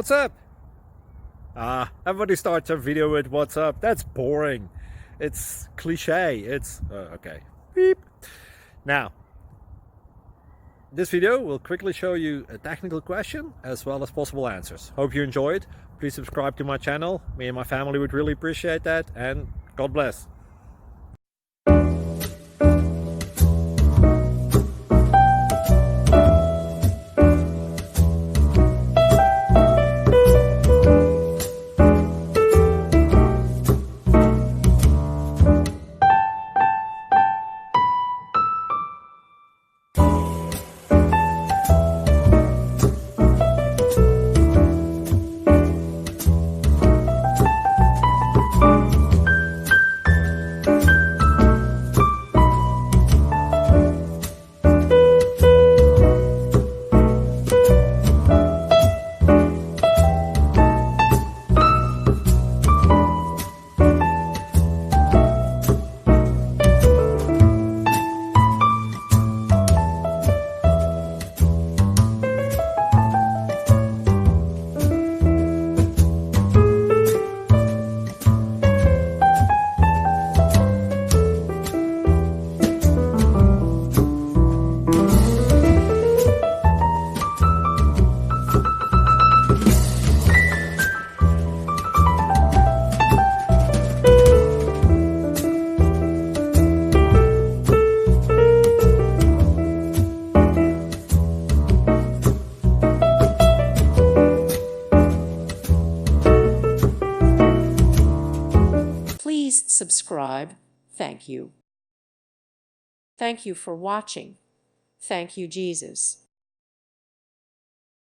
What's up? Everybody starts a video with what's up. That's boring. It's cliche. It's okay. Beep. Now, this video will quickly show you a technical question as well as possible answers. Hope you enjoyed. Please subscribe to my channel. Me and my family would really appreciate that, and God bless. Please subscribe. Thank you. Thank you for watching. Thank you, Jesus.